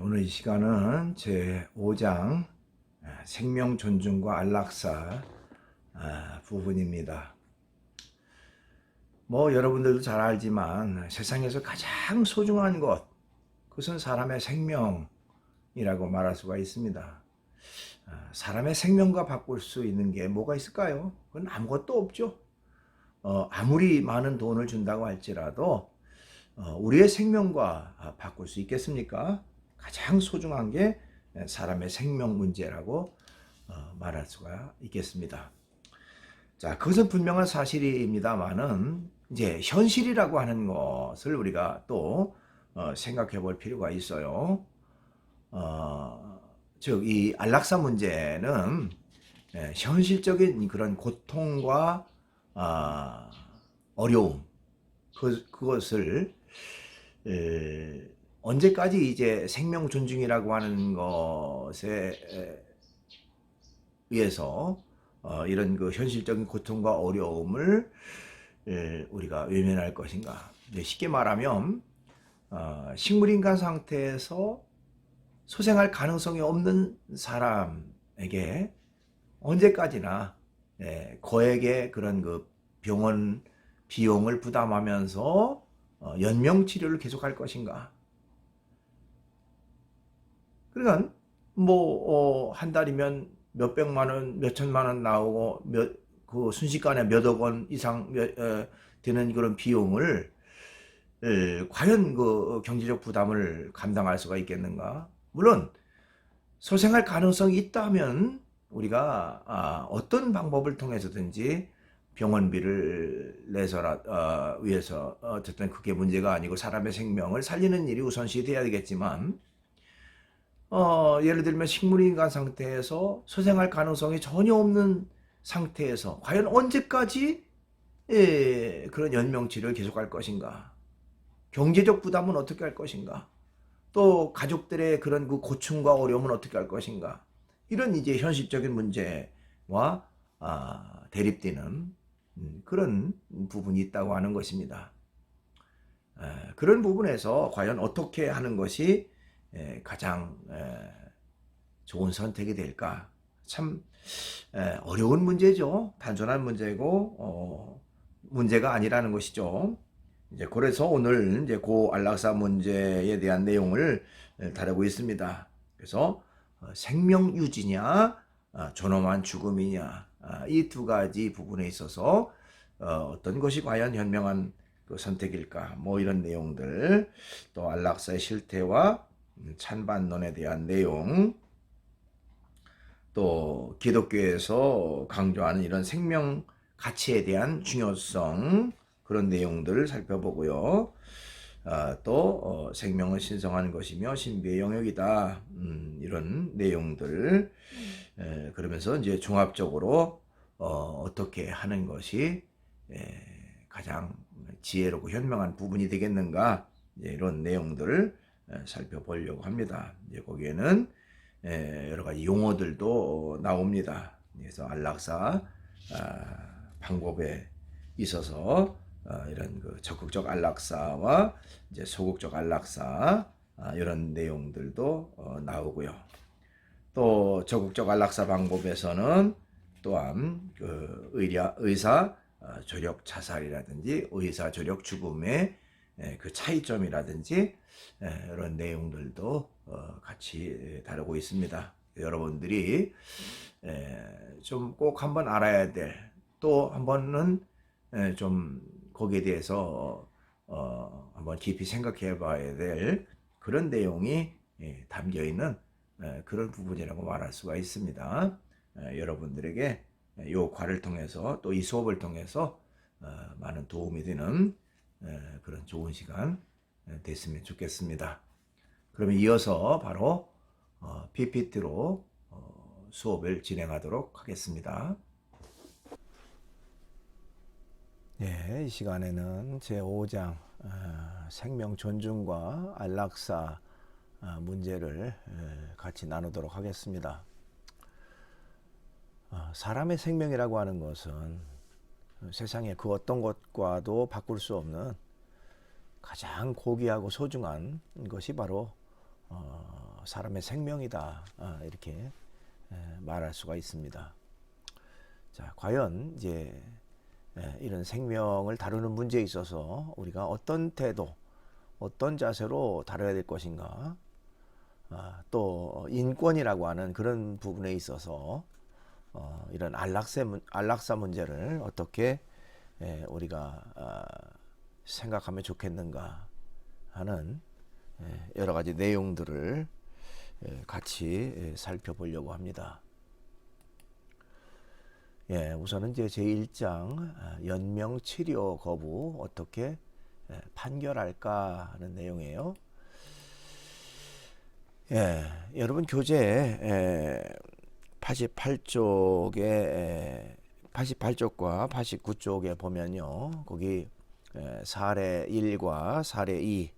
오늘 이 시간은 제 5장 생명 존중과 안락사 부분입니다. 여러분들도 잘 알지만 세상에서 가장 소중한 것, 그것은 사람의 생명이라고 말할 수가 있습니다. 사람의 생명과 바꿀 수 있는 게 뭐가 있을까요? 그건 아무것도 없죠. 아무리 많은 돈을 준다고 할지라도 우리의 생명과 바꿀 수 있겠습니까? 가장 소중한 게 사람의 생명 문제라고 말할 수가 있겠습니다. 자, 그것은 분명한 사실입니다만은 이제 현실이라고 하는 것을 우리가 또 생각해 볼 필요가 있어요. 즉, 이 안락사 문제는 현실적인 그런 고통과 어려움, 그것을 언제까지 이제 생명 존중이라고 하는 것에 의해서 이런 그 현실적인 고통과 어려움을 우리가 외면할 것인가? 쉽게 말하면 식물인간 상태에서 소생할 가능성이 없는 사람에게 언제까지나 거액의 그런 그 병원 비용을 부담하면서 연명 치료를 계속할 것인가? 그러니까 한 달이면 몇백만 원, 몇천만 원 나오고 그 순식간에 몇억 원 이상 되는 그런 비용을 과연 그 경제적 부담을 감당할 수가 있겠는가? 물론 소생할 가능성이 있다면 우리가 어떤 방법을 통해서든지 병원비를 내서라 위해서 어쨌든 그게 문제가 아니고 사람의 생명을 살리는 일이 우선시 돼야 되겠지만 예를 들면 식물인간 상태에서 소생할 가능성이 전혀 없는 상태에서 과연 언제까지 그런 연명치료를 계속할 것인가? 경제적 부담은 어떻게 할 것인가? 또 가족들의 그런 그 고충과 어려움은 어떻게 할 것인가? 이런 이제 현실적인 문제와 대립되는 그런 부분이 있다고 하는 것입니다. 그런 부분에서 과연 어떻게 하는 것이 가장 좋은 선택이 될까? 참 어려운 문제죠. 단순한 문제고 문제가 아니라는 것이죠. 이제 그래서 오늘 이제 고 안락사 문제에 대한 내용을 다루고 있습니다. 그래서 생명 유지냐, 존엄한 죽음이냐, 이 두 가지 부분에 있어서 어떤 것이 과연 현명한 그 선택일까? 이런 내용들, 또 안락사의 실태와 찬반론에 대한 내용, 또 기독교에서 강조하는 이런 생명 가치에 대한 중요성, 그런 내용들을 살펴보고요. 또 생명을 신성한 것이며 신비의 영역이다. 이런 내용들 그러면서 이제 종합적으로 어떻게 하는 것이 가장 지혜롭고 현명한 부분이 되겠는가, 이런 내용들을 살펴보려고 합니다. 이제 거기에는 여러 가지 용어들도 나옵니다. 그래서 안락사 방법에 있어서 이런 그 적극적 안락사와 이제 소극적 안락사 이런 내용들도 나오고요. 또 적극적 안락사 방법에서는 또한 그 의사 조력 자살이라든지 의사 조력 죽음의 그 차이점이라든지 이런 내용들도 같이 다루고 있습니다. 여러분들이 좀 꼭 한번 알아야 될, 또 한번은 좀 거기에 대해서 한번 깊이 생각해 봐야 될 그런 내용이 담겨 있는 그런 부분이라고 말할 수가 있습니다. 여러분들에게 이 과를 통해서 또 이 수업을 통해서 많은 도움이 되는 그런 좋은 시간 됐으면 좋겠습니다. 그러면 이어서 바로 PPT로 수업을 진행하도록 하겠습니다. 이 시간에는 제5장 생명 존중과 안락사 문제를 같이 나누도록 하겠습니다. 사람의 생명이라고 하는 것은 세상의 그 어떤 것과도 바꿀 수 없는 가장 고귀하고 소중한 것이 바로 사람의 생명이다, 이렇게 말할 수가 있습니다. 자, 과연 이제 이런 생명을 다루는 문제에 있어서 우리가 어떤 태도, 어떤 자세로 다뤄야 될 것인가, 또 인권이라고 하는 그런 부분에 있어서 이런 안락사 문제를 어떻게 우리가 생각하면 좋겠는가 하는 여러 가지 내용들을 같이 살펴보려고 합니다. 우선은 이제 제1장 연명 치료 거부 어떻게 판결할까 하는 내용이에요. 여러분 교재 88쪽과 89쪽에 보면요, 거기 사례 1과 사례 2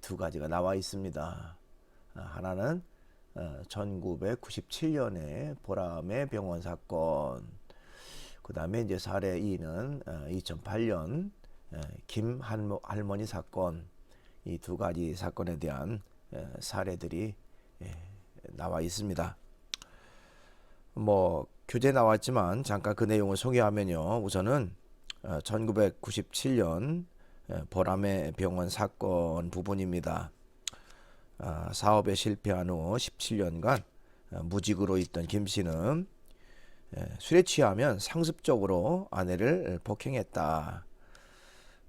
두 가지가 나와 있습니다. 하나는 1997년에 보람의 병원 사건, 그 다음에 이제 사례 2는 2008년 김 할머니 사건, 이 두 가지 사건에 대한 사례들이 나와 있습니다. 뭐 교재 나왔지만 잠깐 그 내용을 소개하면요, 우선은 1997년 보람의 병원 사건 부분입니다. 사업에 실패한 후 17년간 무직으로 있던 김 씨는 술에 취하면 상습적으로 아내를 폭행했다.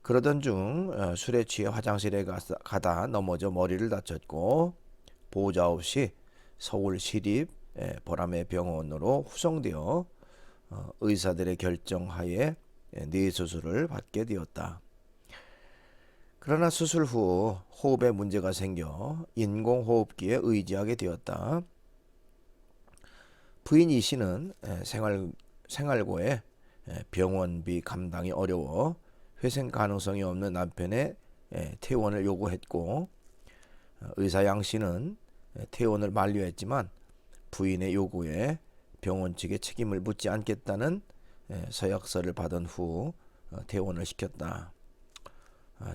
그러던 중 술에 취해 화장실에 가다 넘어져 머리를 다쳤고, 보호자 없이 서울 시립 보람의 병원으로 후송되어 의사들의 결정하에 뇌수술을 받게 되었다. 그러나 수술 후 호흡에 문제가 생겨 인공호흡기에 의지하게 되었다. 부인 이 씨는 생활고에 병원비 감당이 어려워 회생 가능성이 없는 남편의 퇴원을 요구했고, 의사 양 씨는 퇴원을 만료했지만 부인의 요구에 병원 측에 책임을 묻지 않겠다는 서약서를 받은 후 퇴원을 시켰다.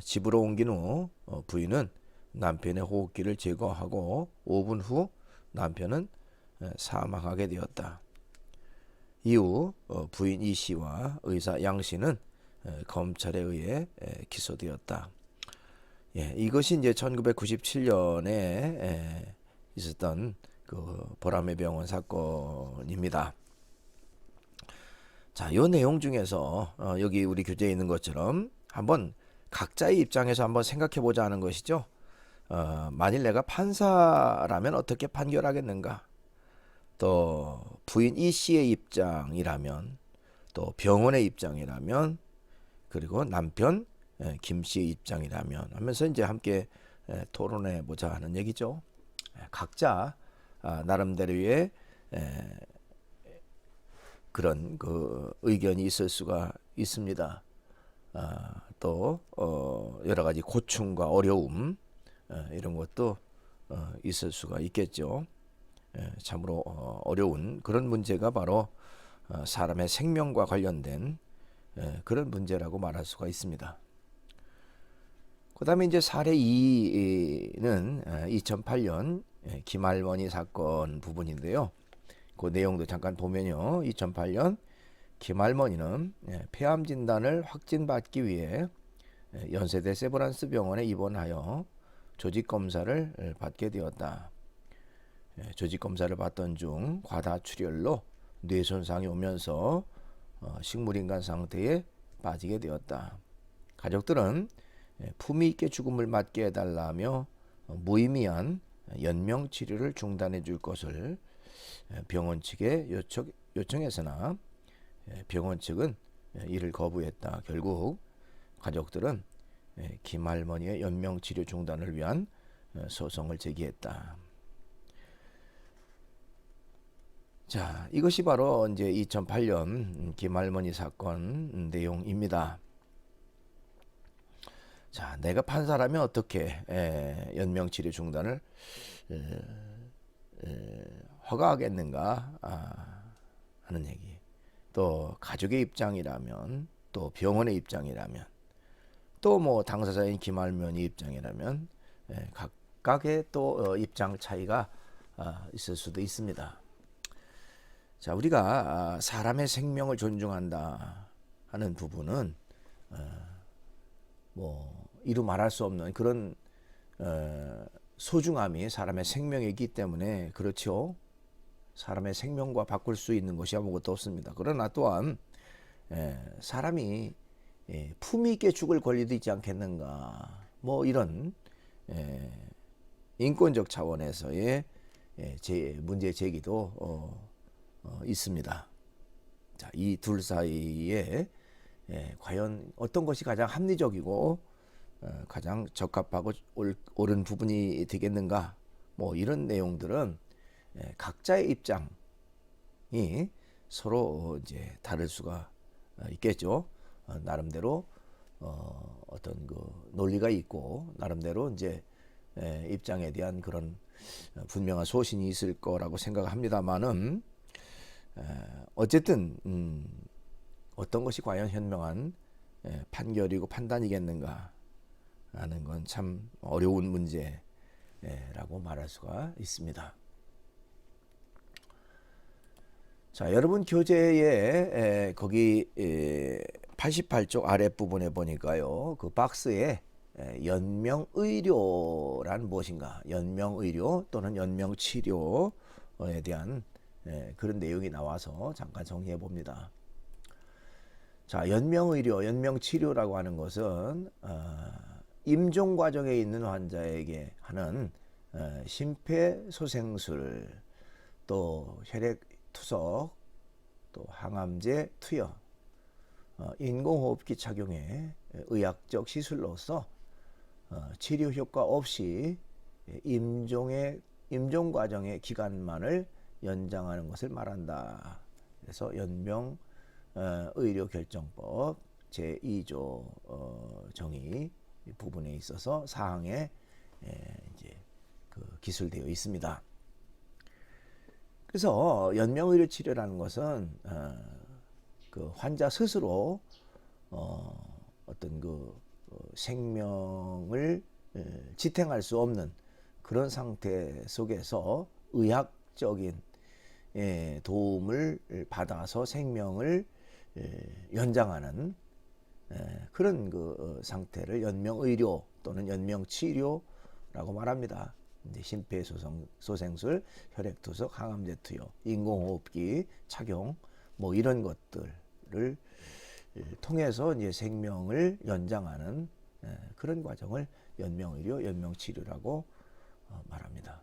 집으로 옮긴 후 부인은 남편의 호흡기를 제거하고 5분 후 남편은 사망하게 되었다. 이후 부인 이 씨와 의사 양 씨는 검찰에 의해 기소되었다. 이것이 이제 1997년에 있었던 그 보람의 병원 사건입니다. 자, 이 내용 중에서 여기 우리 교재에 있는 것처럼 한번 각자의 입장에서 한번 생각해 보자 하는 것이죠. 만일 내가 판사라면 어떻게 판결하겠는가? 또 부인 이 씨의 입장이라면, 또 병원의 입장이라면, 그리고 남편 김 씨의 입장이라면 하면서 이제 함께 토론해 보자 하는 얘기죠. 각자 나름대로의 그런 그 의견이 있을 수가 있습니다. 또 여러 가지 고충과 어려움, 이런 것도 있을 수가 있겠죠. 참으로 어려운 그런 문제가 바로 사람의 생명과 관련된 그런 문제라고 말할 수가 있습니다. 그 다음에 이제 사례 2는 2008년 김할머니 사건 부분인데요. 그 내용도 잠깐 보면요, 2008년 김할머니는 폐암 진단을 확진받기 위해 연세대 세브란스 병원에 입원하여 조직검사를 받게 되었다. 조직검사를 받던 중 과다출혈로 뇌손상이 오면서 식물인간 상태에 빠지게 되었다. 가족들은 품위 있게 죽음을 맞게 해달라며 무의미한 연명 치료를 중단해 줄 것을 병원 측에 요청했으나 병원 측은 이를 거부했다. 결국 가족들은 김할머니의 연명 치료 중단을 위한 소송을 제기했다. 자, 이것이 바로 이제 2008년 김할머니 사건 내용입니다. 자, 내가 판사라면 어떻게 연명치료 중단을 허가하겠는가 하는 얘기. 또 가족의 입장이라면, 또 병원의 입장이라면, 또 뭐 당사자인 김할머니 입장이라면 각각의 또 입장 차이가 있을 수도 있습니다. 자, 우리가 사람의 생명을 존중한다 하는 부분은 뭐 이루 말할 수 없는 그런 소중함이 사람의 생명이기 때문에 그렇죠. 사람의 생명과 바꿀 수 있는 것이 아무것도 없습니다. 그러나 또한 사람이 품위 있게 죽을 권리도 있지 않겠는가, 뭐 이런 인권적 차원에서의 문제 제기도 있습니다. 자, 이 둘 사이에 과연 어떤 것이 가장 합리적이고 가장 적합하고 옳은 부분이 되겠는가, 뭐 이런 내용들은 각자의 입장이 서로 이제 다를 수가 있겠죠. 나름대로 어떤 그 논리가 있고 나름대로 이제 입장에 대한 그런 분명한 소신이 있을 거라고 생각합니다만은 어쨌든 어떤 것이 과연 현명한 판결이고 판단이겠는가 하는 건 참 어려운 문제라고 말할 수가 있습니다. 자, 여러분 교재에 거기 88쪽 아랫부분에 보니까요, 그 박스에 연명의료란 무엇인가, 연명의료 또는 연명치료에 대한 그런 내용이 나와서 잠깐 정리해 봅니다. 자, 연명의료, 연명치료라고 하는 것은 임종 과정에 있는 환자에게 하는 심폐소생술, 또 혈액투석, 또 항암제 투여, 인공호흡기 착용의 의학적 시술로서 치료 효과 없이 임종 과정의 기간만을 연장하는 것을 말한다. 그래서 연명의료결정법 제2조 정의 부분에 있어서 사항에 이제 그 기술되어 있습니다. 그래서 연명의료 치료라는 것은 그 환자 스스로 어떤 그 생명을 지탱할 수 없는 그런 상태 속에서 의학적인 도움을 받아서 생명을 연장하는 그런 그 상태를 연명의료 또는 연명치료라고 말합니다. 이제 심폐소생술, 혈액투석, 항암제 투여, 인공호흡기 착용, 뭐 이런 것들을 통해서 이제 생명을 연장하는 그런 과정을 연명의료, 연명치료라고 말합니다.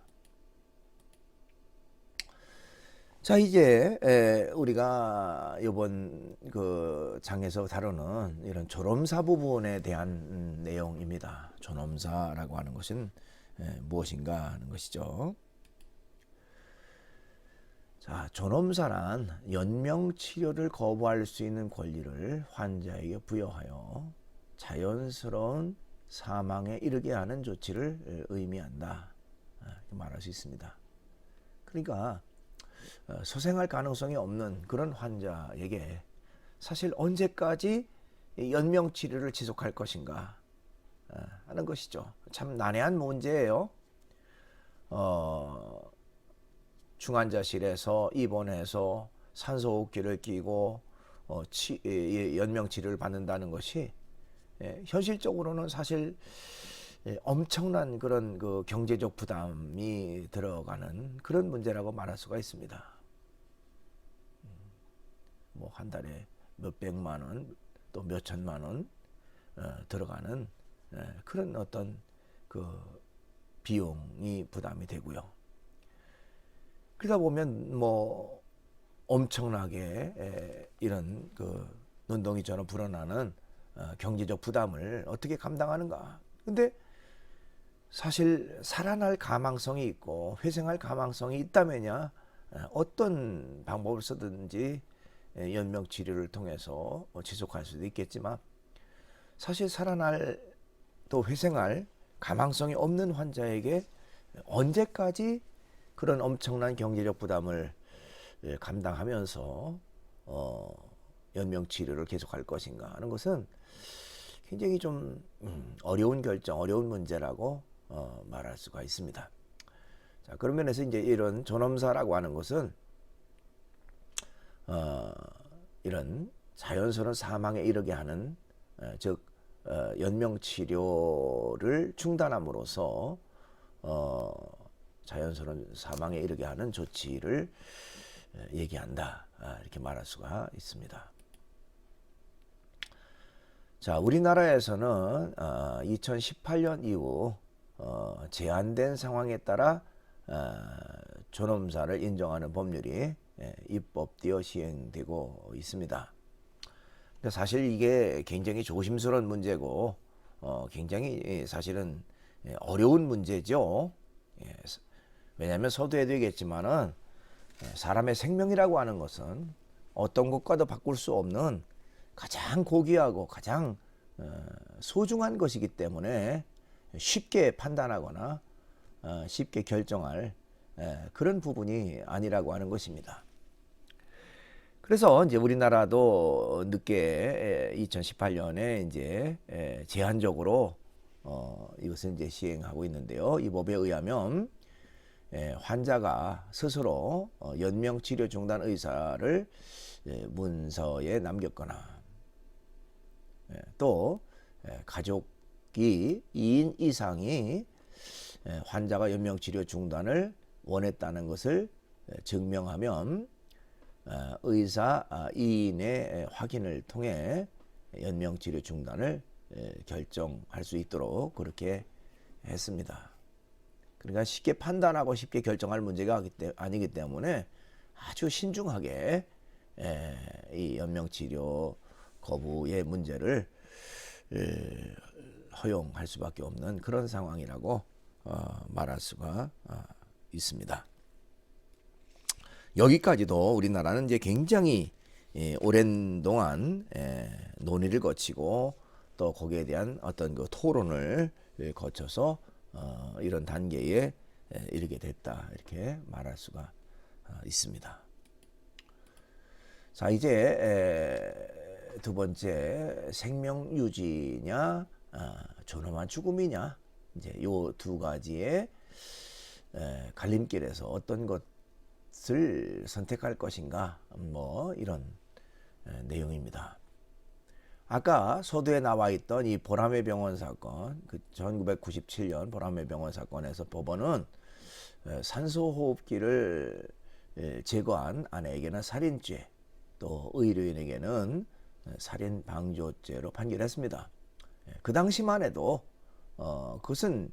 자, 이제 우리가 이번 그 장에서 다루는 이런 존엄사 부분에 대한 내용입니다. 존엄사라고 하는 것은 무엇인가 하는 것이죠. 자, 존엄사란 연명치료를 거부할 수 있는 권리를 환자에게 부여하여 자연스러운 사망에 이르게 하는 조치를 의미한다, 이렇게 말할 수 있습니다. 그러니까 소생할 가능성이 없는 그런 환자에게 사실 언제까지 연명치료를 지속할 것인가 하는 것이죠. 참 난해한 문제예요. 중환자실에서 입원해서 산소호흡기를 끼고 연명치료를 받는다는 것이 현실적으로는 사실 엄청난 그런 그 경제적 부담이 들어가는 그런 문제라고 말할 수가 있습니다. 뭐 한 달에 몇백만 원, 또 몇천만 원 들어가는 그런 어떤 그 비용이 부담이 되고요. 그러다 보면 뭐 엄청나게 이런 그 눈덩이처럼 불어나는 경제적 부담을 어떻게 감당하는가. 근데 사실 살아날 가망성이 있고 회생할 가망성이 있다면야 어떤 방법을 쓰든지 연명치료를 통해서 지속할 수도 있겠지만, 사실 살아날 또 회생할 가망성이 없는 환자에게 언제까지 그런 엄청난 경제적 부담을 감당하면서 연명치료를 계속할 것인가 하는 것은 굉장히 좀 어려운 결정, 어려운 문제라고 말할 수가 있습니다. 자, 그런 면에서 이제 이런 존엄사라고 하는 것은 이런 자연스러운 사망에 이르게 하는 즉 연명 치료를 중단함으로써 자연스러운 사망에 이르게 하는 조치를 얘기한다. 이렇게 말할 수가 있습니다. 자, 우리나라에서는 2018년 이후 제한된 상황에 따라 존엄사를 인정하는 법률이 입법되어 시행되고 있습니다. 근데 사실 이게 굉장히 조심스러운 문제고 굉장히 사실은 어려운 문제죠. 왜냐하면 서두에도 얘기했지만은 사람의 생명이라고 하는 것은 어떤 것과도 바꿀 수 없는 가장 고귀하고 가장 소중한 것이기 때문에 쉽게 판단하거나 쉽게 결정할 그런 부분이 아니라고 하는 것입니다. 그래서 이제 우리나라도 늦게 2018년에 이제 제한적으로 이것을 이제 시행하고 있는데요. 이 법에 의하면 환자가 스스로 연명 치료 중단 의사를 문서에 남겼거나 또 가족이 2인 이상이 환자가 연명 치료 중단을 원했다는 것을 증명하면 의사 2인의 확인을 통해 연명 치료 중단을 결정할 수 있도록 그렇게 했습니다. 그러니까 쉽게 판단하고 쉽게 결정할 문제가 아니기 때문에 아주 신중하게 이 연명 치료 거부의 문제를 허용할 수밖에 없는 그런 상황이라고 말할 수가 있습니다. 여기까지도 우리나라는 이제 굉장히 오랜 동안 논의를 거치고 또 거기에 대한 어떤 그 토론을 거쳐서 이런 단계에 이르게 됐다 이렇게 말할 수가 있습니다. 자, 이제 두 번째 생명 유지냐 존엄한 죽음이냐 이제 요 두 가지의 갈림길에서 어떤 것을 선택할 것인가 뭐 이런 내용입니다. 아까 서두에 나와 있던 이 보라매 병원 사건, 그 1997년 보라매 병원 사건에서 법원은 산소호흡기를 제거한 아내에게는 살인죄, 또 의료인에게는 살인 방조죄로 판결했습니다. 그 당시만 해도 그것은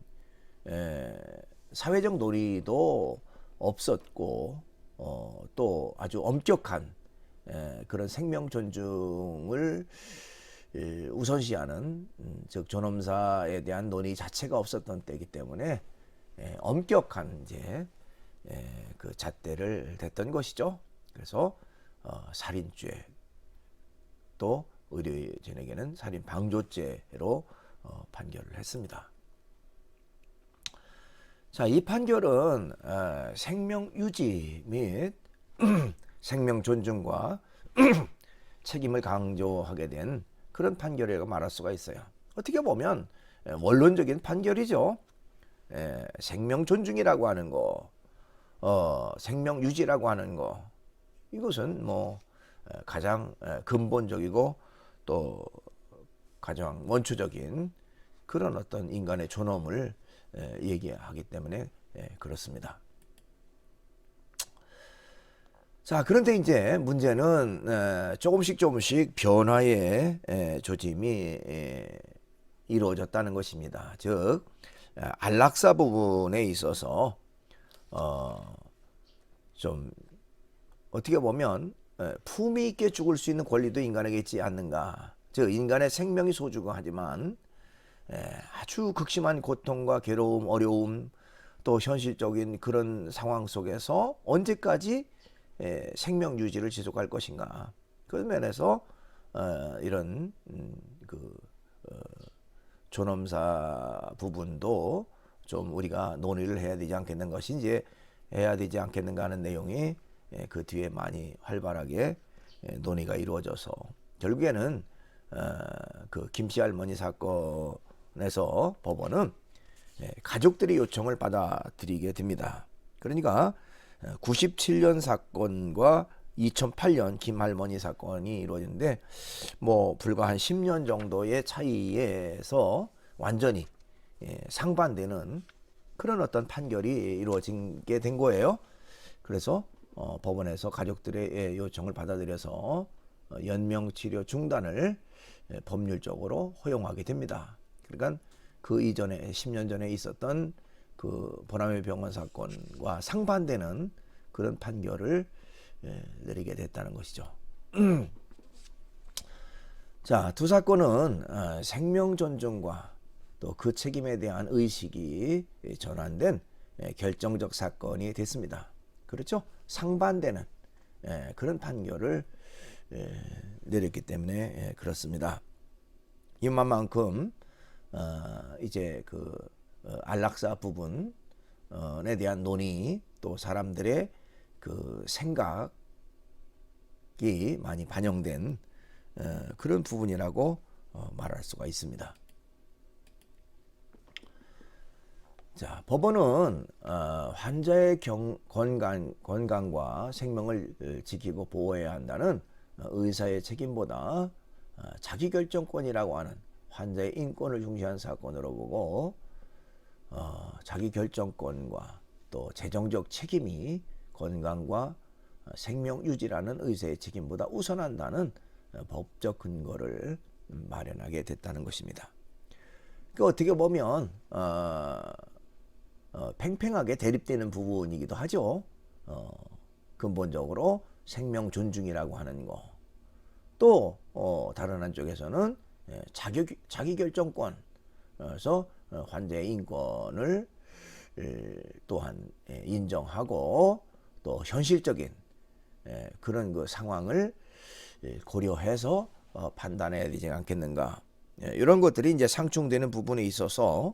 사회적 논의도 없었고 또 아주 엄격한 그런 생명 존중을 우선시하는 즉 존엄사에 대한 논의 자체가 없었던 때이기 때문에 엄격한 이제 그 잣대를 댔던 것이죠. 그래서 살인죄 또 의료진에게는 살인 방조죄로 판결을 했습니다. 자, 이 판결은 생명 유지 및 생명 존중과 책임을 강조하게 된 그런 판결이라고 말할 수가 있어요. 어떻게 보면 원론적인 판결이죠. 생명 존중이라고 하는 거, 생명 유지라고 하는 거, 이것은 뭐 가장 근본적이고 또 가장 원초적인 그런 어떤 인간의 존엄을 얘기하기 때문에 그렇습니다. 자, 그런데 이제 문제는 조금씩 변화의 조짐이 이루어졌다는 것입니다. 즉 안락사 부분에 있어서 좀 어떻게 보면 품위 있게 죽을 수 있는 권리도 인간에게 있지 않는가. 즉 인간의 생명이 소중하지만 아주 극심한 고통과 괴로움, 어려움 또 현실적인 그런 상황 속에서 언제까지 생명 유지를 지속할 것인가. 그런 면에서 이런 존엄사 부분도 좀 우리가 논의를 해야 되지 않겠는 것이 이제 해야 되지 않겠는가 하는 내용이 그 뒤에 많이 활발하게 논의가 이루어져서 결국에는 그 김씨 할머니 사건에서 법원은 가족들의 요청을 받아들이게 됩니다. 그러니까 97년 사건과 2008년 김할머니 사건이 이루어지는데 뭐 불과 한 10년 정도의 차이에서 완전히 상반되는 그런 어떤 판결이 이루어지게 된 거예요. 그래서 법원에서 가족들의 요청을 받아들여서 연명치료 중단을 법률적으로 허용하게 됩니다. 그러니까 그 이전에 10년 전에 있었던 그 보라매 병원 사건과 상반되는 그런 판결을 내리게 됐다는 것이죠. 자, 두 사건은 생명 존중과 또 그 책임에 대한 의식이 전환된 결정적 사건이 됐습니다. 그렇죠? 상반되는 그런 판결을 내렸기 때문에 그렇습니다. 이만큼 이제 그 안락사 부분에 대한 논의 또 사람들의 그 생각이 많이 반영된 그런 부분이라고 말할 수가 있습니다. 자, 법원은 환자의 건강과 생명을 지키고 보호해야 한다는 의사의 책임보다 자기결정권이라고 하는 환자의 인권을 중시한 사건으로 보고 자기결정권과 또 재정적 책임이 건강과 생명 유지라는 의사의 책임보다 우선한다는 법적 근거를 마련하게 됐다는 것입니다. 그 어떻게 보면 팽팽하게 대립되는 부분이기도 하죠. 근본적으로 생명 존중이라고 하는 거. 또 다른 한쪽에서는 자기결정권, 그래서 환자의 인권을 또한 인정하고 또 현실적인 그런 그 상황을 고려해서 판단해야 되지 않겠는가. 이런 것들이 이제 상충되는 부분에 있어서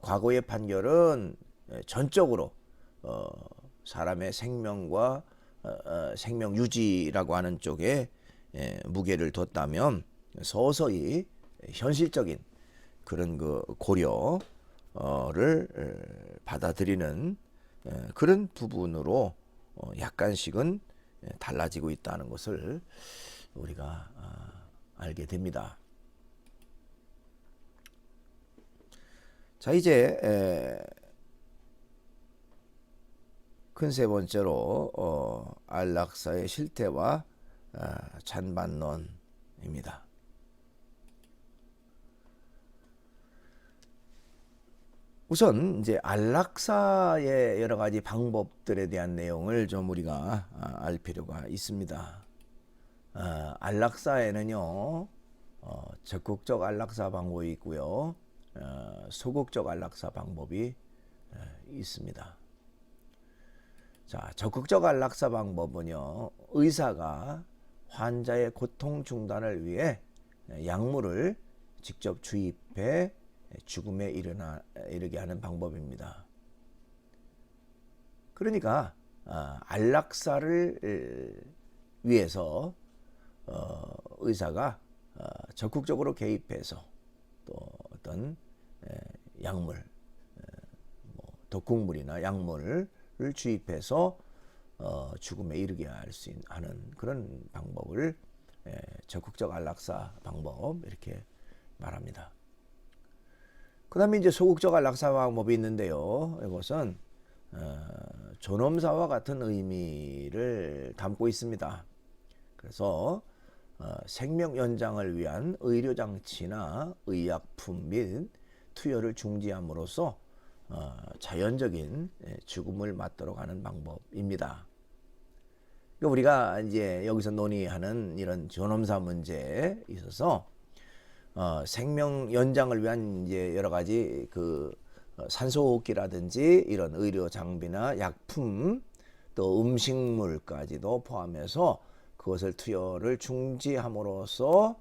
과거의 판결은 전적으로 사람의 생명과 생명 유지라고 하는 쪽에 무게를 뒀다면 서서히 현실적인 그런 그 고려를 받아들이는 그런 부분으로 약간씩은 달라지고 있다는 것을 우리가 알게 됩니다. 자, 이제 큰 세 번째로 안락사의 실태와 찬반론입니다. 우선 이제 안락사의 여러 가지 방법들에 대한 내용을 좀 우리가 알 필요가 있습니다. 안락사에는요 적극적 안락사 방법이 있고요. 소극적 안락사 방법이 있습니다. 자, 적극적 안락사 방법은요, 의사가 환자의 고통 중단을 위해 약물을 직접 주입해 죽음에 이르게 하는 방법입니다. 그러니까 안락사를 위해서 의사가 적극적으로 개입해서 또 어떤 약물, 독극물이나 약물을 주입해서 죽음에 이르게 하는 그런 방법을 적극적 안락사 방법 이렇게 말합니다. 그 다음에 이제 소극적 안락사 방법이 있는데요. 이것은 존엄사와 같은 의미를 담고 있습니다. 그래서 생명 연장을 위한 의료장치나 의약품 및 투여를 중지함으로써 자연적인 죽음을 맞도록 하는 방법입니다. 그러니까 우리가 이제 여기서 논의하는 이런 존엄사 문제에 있어서 생명 연장을 위한 이제 여러 가지 그 산소호흡기라든지 이런 의료 장비나 약품 또 음식물까지도 포함해서 그것을 투여를 중지함으로써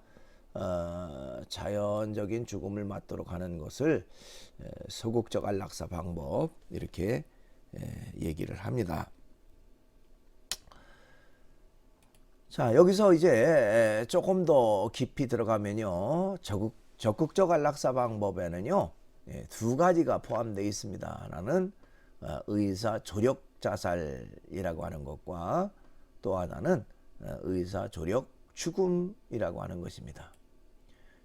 자연적인 죽음을 맞도록 하는 것을 소극적 안락사 방법 이렇게 얘기를 합니다. 자, 여기서 이제 조금 더 깊이 들어가면요, 적극적 안락사 방법에는요 두 가지가 포함되어 있습니다. 하나는 의사 조력 자살이라고 하는 것과 또 하나는 의사 조력 죽음이라고 하는 것입니다.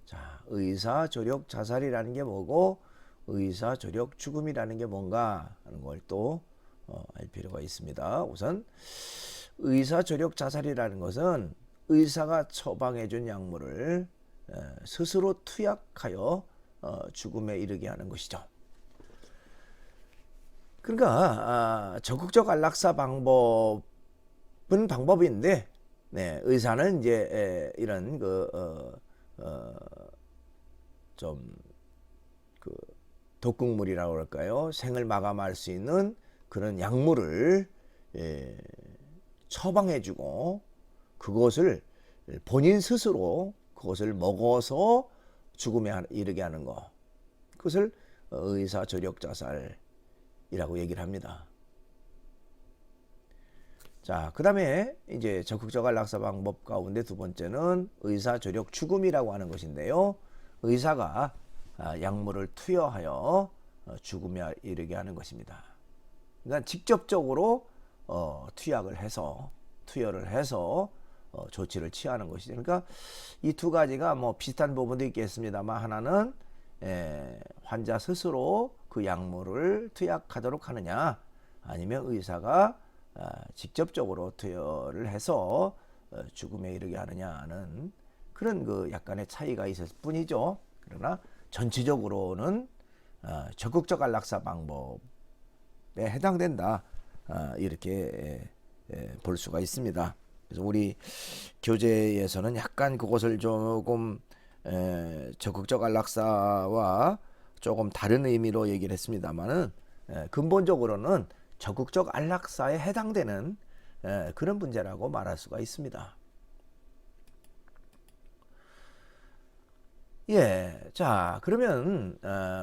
자, 의사 조력 자살이라는 게 뭐고 의사 조력 죽음이라는 게 뭔가 하는 걸 또 알 필요가 있습니다. 우선 의사 조력 자살이라는 것은 의사가 처방해 준 약물을 스스로 투약하여 죽음에 이르게 하는 것이죠. 그러니까 적극적 안락사 방법은 방법인데 의사는 이제 이런 좀 독극물이라고 할까요? 생을 마감할 수 있는 그런 약물을 처방해주고 그것을 본인 스스로 그것을 먹어서 죽음에 이르게 하는 것, 그것을 의사 조력 자살이라고 얘기를 합니다. 자, 그 다음에 이제 적극적 안락사 방법 가운데 두 번째는 의사 조력 죽음이라고 하는 것인데요. 의사가 약물을 투여하여 죽음에 이르게 하는 것입니다. 그러니까 직접적으로 투여를 해서 조치를 취하는 것이죠. 그러니까 이 두 가지가 뭐 비슷한 부분도 있겠습니다만 하나는 환자 스스로 그 약물을 투약하도록 하느냐, 아니면 의사가 직접적으로 투여를 해서 죽음에 이르게 하느냐는 그런 그 약간의 차이가 있을 뿐이죠. 그러나 전체적으로는 적극적 안락사 방법에 해당된다, 이렇게 볼 수가 있습니다. 그래서 우리 교재에서는 약간 그것을 조금 적극적 안락사와 조금 다른 의미로 얘기를 했습니다만은 근본적으로는 적극적 안락사에 해당되는 그런 문제라고 말할 수가 있습니다. 예, 자, 그러면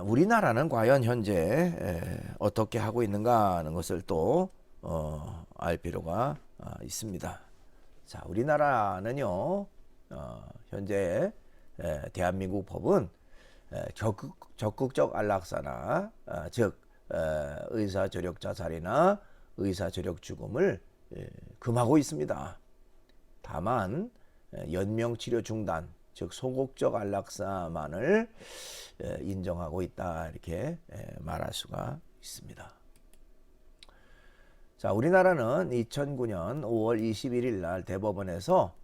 우리나라는 과연 현재 어떻게 하고 있는가 하는 것을 또 알 필요가 있습니다. 자, 우리나라는요, 현재 대한민국 법은 적극적 안락사나 즉 의사 조력 자살이나 의사 조력 죽음을 금하고 있습니다. 다만 연명 치료 중단, 즉 소극적 안락사만을 인정하고 있다, 이렇게 말할 수가 있습니다. 자, 우리나라는 2009년 5월 21일 날 대법원에서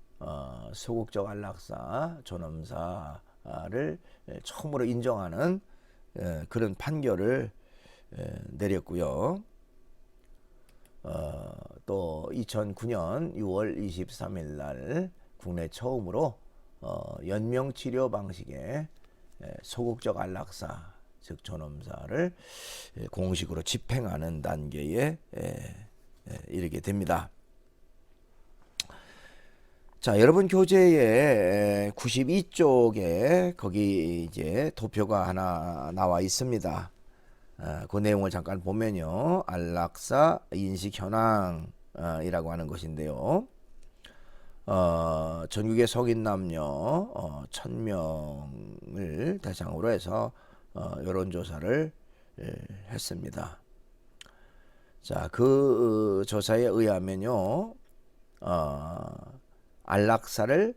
소극적 안락사 존엄사를 처음으로 인정하는 그런 판결을 내렸고요. 또 2009년 6월 23일 날 국내 처음으로 연명치료 방식의 소극적 안락사, 즉 존엄사를 공식으로 집행하는 단계에 이르게 됩니다. 자, 여러분 교재에 92쪽에 거기 이제 도표가 하나 나와 있습니다. 그 내용을 잠깐 보면요, 안락사 인식 현황이라고 하는 것인데요. 전국의 성인 남녀 1000명을 대상으로 해서 여론조사를 했습니다. 자, 그 조사에 의하면요, 안락사를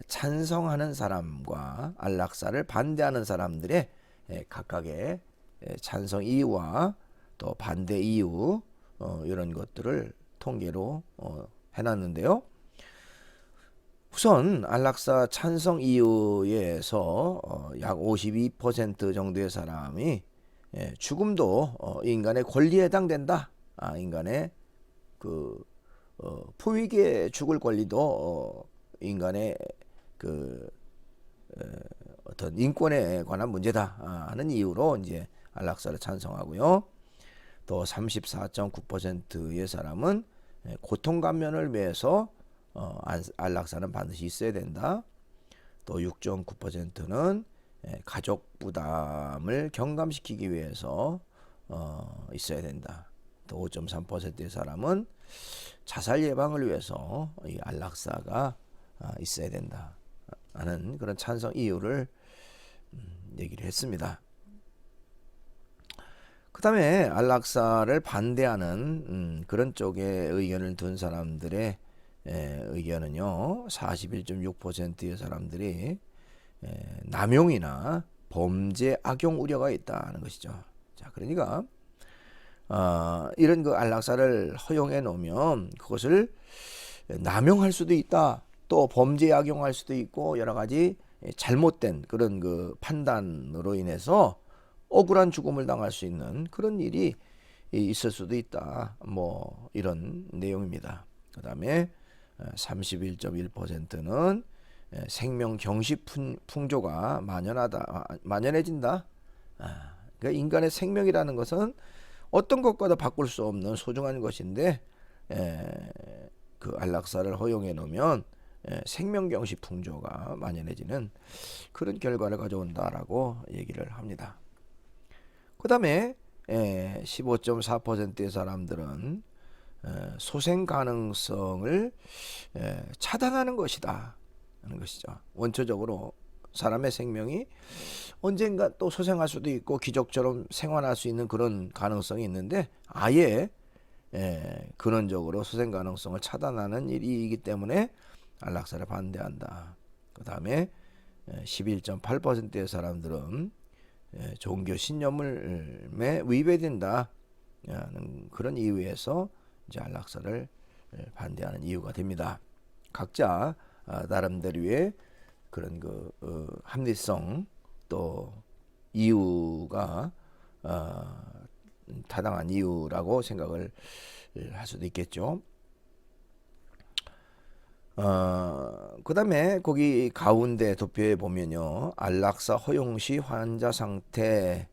찬성하는 사람과 안락사를 반대하는 사람들의 각각의 찬성 이유와 또 반대 이유, 이런 것들을 통계로 해놨는데요. 우선 안락사 찬성 이유에서 약 52% 정도의 사람이 죽음도 인간의 권리에 해당된다. 인간의 그 포위기에 죽을 권리도 인간의 그 어떤 인권에 관한 문제다 하는 이유로 이제 안락사를 찬성하고요. 또 34.9%의 사람은 고통 감면을 위해서 안락사는 반드시 있어야 된다. 또 6.9%는 가족 부담을 경감시키기 위해서 있어야 된다. 또 5.3%의 사람은 자살 예방을 위해서 이 안락사가 있어야 된다 하는 그런 찬성 이유를 얘기를 했습니다. 그다음에 안락사를 반대하는 그런 쪽에 의견을 둔 사람들의 의견은요, 41.6%의 사람들이 남용이나 범죄 악용 우려가 있다는 것이죠. 자, 그러니까 이런 그 안락사를 허용해 놓으면 그것을 남용할 수도 있다. 또 범죄에 악용할 수도 있고 여러 가지 잘못된 그런 그 판단으로 인해서 억울한 죽음을 당할 수 있는 그런 일이 있을 수도 있다. 뭐 이런 내용입니다. 그다음에 31.1%는 생명 경시 풍조가 만연해진다. 그러니까 인간의 생명이라는 것은 어떤 것과도 바꿀 수 없는 소중한 것인데 그 안락사를 허용해 놓으면 생명 경시 풍조가 만연해지는 그런 결과를 가져온다라고 얘기를 합니다. 그 다음에 15.4%의 사람들은 소생 가능성을 차단하는 것이다 하는 것이죠. 원초적으로 사람의 생명이 언젠가 또 소생할 수도 있고 기적처럼 생환할 수 있는 그런 가능성이 있는데 아예 근원적으로 소생 가능성을 차단하는 일이기 때문에 안락사를 반대한다. 그 다음에 11.8%의 사람들은 종교 신념에 위배된다 하는 그런 이유에서 이제 안락사를 반대하는 이유가 됩니다. 각자 나름대로의 그런 그 합리성 또 이유가 타당한 이유라고 생각을 할 수도 있겠죠. 그 다음에 거기 가운데 도표에 보면요, 안락사 허용 시 환자 상태입니다.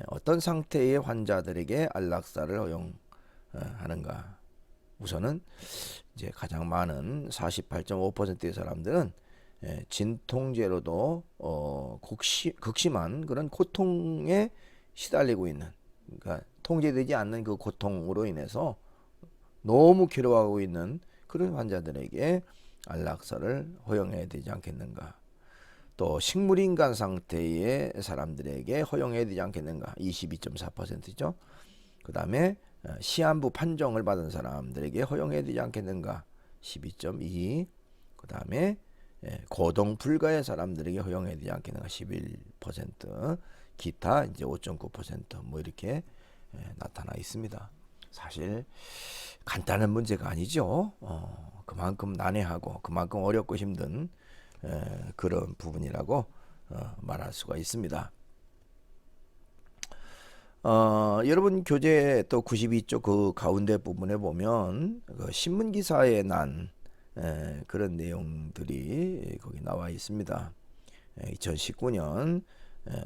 어떤 상태의 환자들에게 안락사를 허용하는가? 우선은 이제 가장 많은 48.5%의 사람들은 진통제로도 극심한 그런 고통에 시달리고 있는, 그러니까 통제되지 않는 그 고통으로 인해서 너무 괴로워하고 있는 그런 환자들에게 안락사를 허용해야 되지 않겠는가. 또 식물인간 상태의 사람들에게 허용해야 되지 않겠는가. 22.4%죠. 그 다음에 시한부 판정을 받은 사람들에게 허용해야 되지 않겠는가. 12.2. 그 다음에 거동 불가의 사람들에게 허용해야 되지 않겠는가. 11%. 기타 이제 5.9% 이렇게 나타나 있습니다. 사실 간단한 문제가 아니죠. 그만큼 난해하고 그만큼 어렵고 힘든 그런 부분이라고 말할 수가 있습니다. 여러분 교재 또 92쪽 그 가운데 부분에 보면 그 신문 기사에 난 그런 내용들이 거기 나와 있습니다. 2019년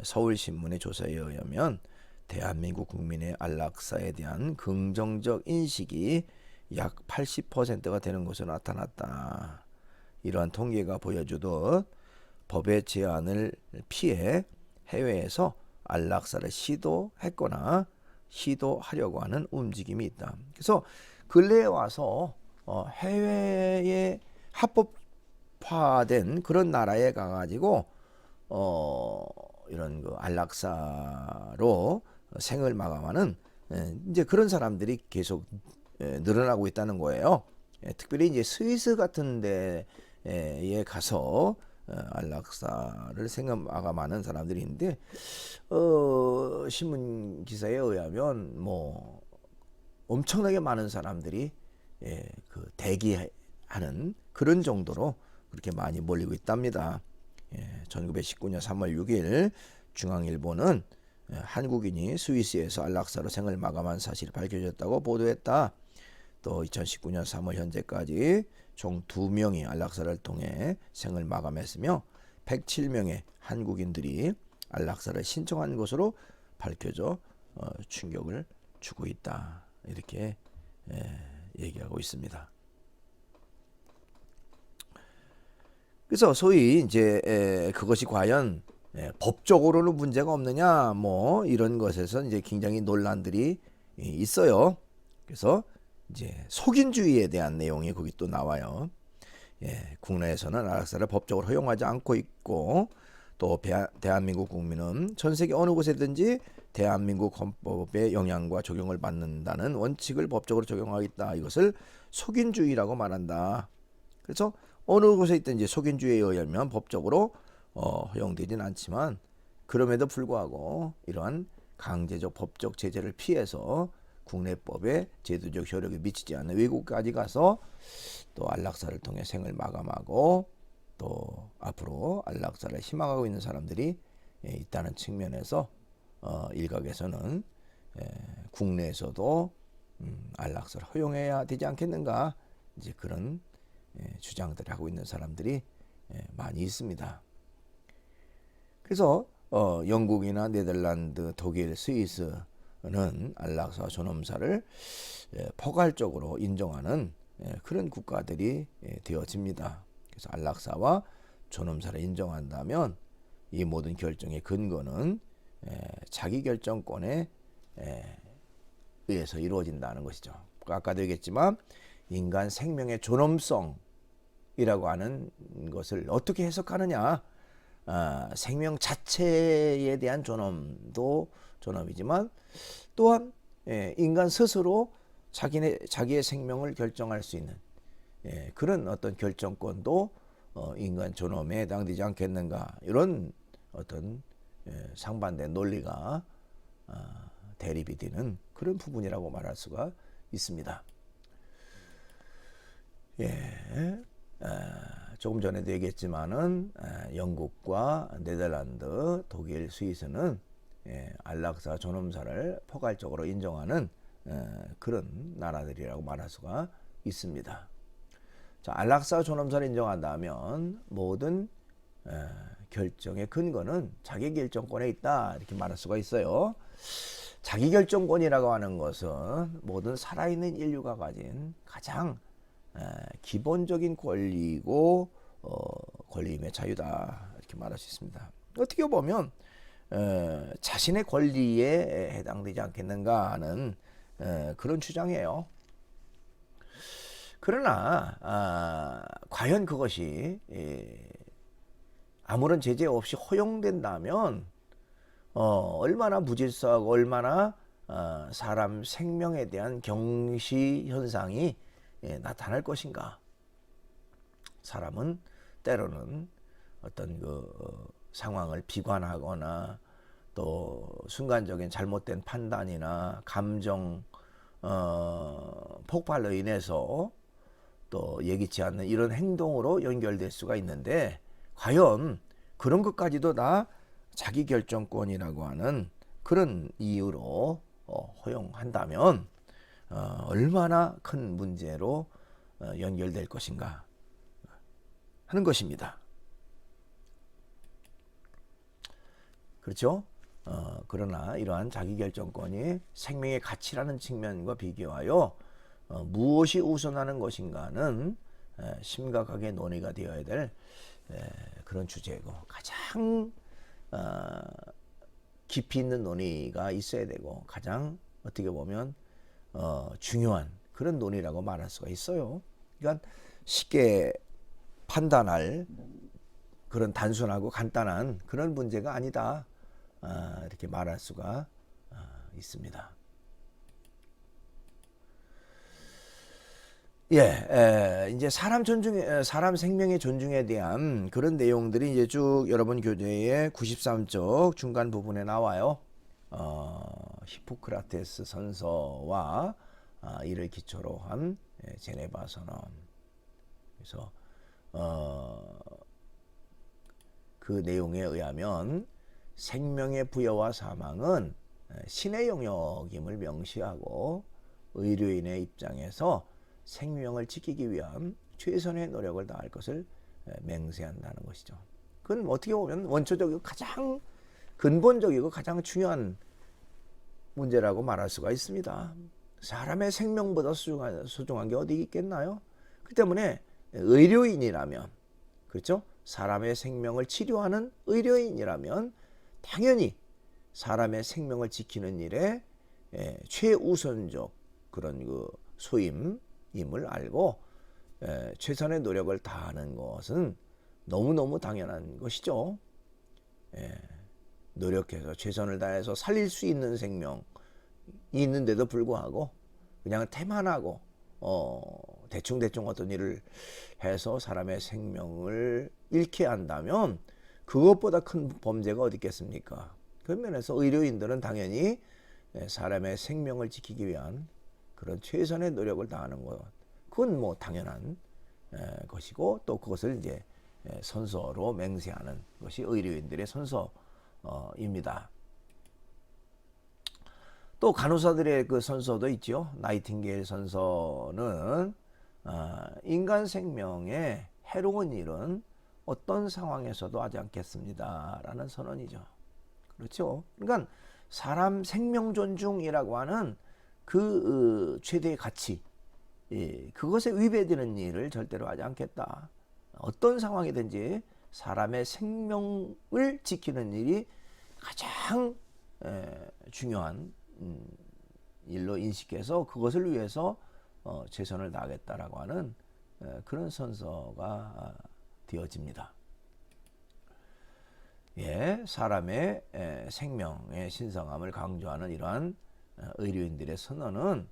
서울신문의 조사에 의하면 대한민국 국민의 안락사에 대한 긍정적 인식이 약 80%가 되는 것으로 나타났다. 이러한 통계가 보여주듯 법의 제한을 피해 해외에서 안락사를 시도했거나 시도하려고 하는 움직임이 있다. 그래서 근래에 와서 해외에 합법화된 그런 나라에 가가지고 이런 그 안락사로 생을 마감하는 이제 그런 사람들이 계속 늘어나고 있다는 거예요. 특별히 이제 스위스 같은 데에 가서 안락사를 생을 마감하는 사람들이 있는데 신문 기사에 의하면 뭐 엄청나게 많은 사람들이 그 대기하는 그런 정도로 그렇게 많이 몰리고 있답니다. 1919년 3월 6일 중앙일보는 한국인이 스위스에서 안락사로 생을 마감한 사실이 밝혀졌다고 보도했다. 또 2019년 3월 현재까지 총 2명이 안락사를 통해 생을 마감했으며 107명의 한국인들이 안락사를 신청한 것으로 밝혀져 충격을 주고 있다. 이렇게 얘기하고 있습니다. 그래서 소위 이제 그것이 과연 법적으로는 문제가 없느냐 뭐 이런 것에서 이제 굉장히 논란들이 있어요. 그래서 이제 속인주의에 대한 내용이 거기 또 나와요. 국내에서는 안락사를 법적으로 허용하지 않고 있고 또 대한민국 국민은 전 세계 어느 곳에든지 대한민국 헌법의 영향과 적용을 받는다는 원칙을 법적으로 적용하겠다. 이것을 속인주의라고 말한다. 그래서 어느 곳에 있든지 속인주의에 의하면 법적으로 허용되진 않지만 그럼에도 불구하고 이러한 강제적 법적 제재를 피해서 국내법에 제도적 효력이 미치지 않는 외국까지 가서 또 안락사를 통해 생을 마감하고 또 앞으로 안락사를 희망하고 있는 사람들이 있다는 측면에서 일각에서는 국내에서도 안락사를 허용해야 되지 않겠는가, 이제 그런 주장들을 하고 있는 사람들이 많이 있습니다. 그래서 영국이나 네덜란드, 독일, 스위스는 안락사 존엄사를 포괄적으로 인정하는 그런 국가들이 되어집니다. 그래서 안락사와 존엄사를 인정한다면 이 모든 결정의 근거는 자기결정권에 의해서 이루어진다는 것이죠. 아까도 얘기했지만 인간 생명의 존엄성이라고 하는 것을 어떻게 해석하느냐, 생명 자체에 대한 존엄도 존엄이지만 또한 인간 스스로 자기의 생명을 결정할 수 있는 그런 어떤 결정권도 인간 존엄에 해당되지 않겠는가, 이런 어떤 상반된 논리가 대립이 되는 그런 부분이라고 말할 수가 있습니다. 조금 전에도 얘기했지만은 영국과 네덜란드, 독일, 스위스는 안락사 존엄사를 포괄적으로 인정하는 그런 나라들이라고 말할 수가 있습니다. 자, 안락사 존엄사를 인정한다면 모든 결정의 근거는 자기결정권에 있다, 이렇게 말할 수가 있어요. 자기결정권이라고 하는 것은 모든 살아있는 인류가 가진 가장 기본적인 권리이고 권리임의 자유다, 이렇게 말할 수 있습니다. 어떻게 보면 자신의 권리에 해당되지 않겠는가 하는 그런 주장이에요. 그러나 과연 그것이 아무런 제재 없이 허용된다면 얼마나 무질서하고 얼마나 사람 생명에 대한 경시 현상이 나타날 것인가. 사람은 때로는 어떤 그 상황을 비관하거나 또 순간적인 잘못된 판단이나 감정 폭발로 인해서 또 예기치 않는 이런 행동으로 연결될 수가 있는데, 과연 그런 것까지도 다 자기결정권이라고 하는 그런 이유로 허용한다면 얼마나 큰 문제로 연결될 것인가 하는 것입니다. 그렇죠? 그러나 이러한 자기결정권이 생명의 가치라는 측면과 비교하여 무엇이 우선하는 것인가는 심각하게 논의가 되어야 될 그런 주제고, 가장 깊이 있는 논의가 있어야 되고 가장 어떻게 보면 중요한 그런 논의라고 말할 수가 있어요. 그러니까 쉽게 판단할 그런 단순하고 간단한 그런 문제가 아니다, 이렇게 말할 수가 있습니다. 이제 사람 생명의 존중에 대한 그런 내용들이 이제 쭉 여러분 교재의 93쪽 중간 부분에 나와요. 히포크라테스 선서와 이를 기초로 한 제네바 선언. 그래서 그 내용에 의하면 생명의 부여와 사망은 신의 영역임을 명시하고 의료인의 입장에서 생명을 지키기 위한 최선의 노력을 다할 것을 맹세한다는 것이죠. 그건 어떻게 보면 원초적이고 가장 근본적이고 가장 중요한 문제라고 말할 수가 있습니다. 사람의 생명보다 소중한 게 어디 있겠나요? 그 때문에 의료인이라면, 그렇죠? 사람의 생명을 치료하는 의료인이라면 당연히 사람의 생명을 지키는 일에 최우선적 그런 그 소임임을 알고 최선의 노력을 다하는 것은 너무너무 당연한 것이죠. 노력해서 최선을 다해서 살릴 수 있는 생명이 있는데도 불구하고 그냥 태만하고 대충 어떤 일을 해서 사람의 생명을 잃게 한다면 그것보다 큰 범죄가 어디 있겠습니까? 그런 면에서 의료인들은 당연히 사람의 생명을 지키기 위한 그런 최선의 노력을 다하는 것, 그건 뭐 당연한 것이고, 또 그것을 이제 선서로 맹세하는 것이 의료인들의 선서입니다. 또 간호사들의 그 선서도 있죠. 나이팅게일 선서는 인간 생명에 해로운 일은 어떤 상황에서도 하지 않겠습니다라는 선언이죠. 그렇죠. 그러니까 사람 생명 존중이라고 하는 그 최대의 가치, 그것에 위배되는 일을 절대로 하지 않겠다. 어떤 상황이든지 사람의 생명을 지키는 일이 가장 중요한 일로 인식해서 그것을 위해서 최선을 다하겠다라고 하는 그런 선서가 되어집니다. 사람의 생명의 신성함을 강조하는 이러한 의료인들의 선언은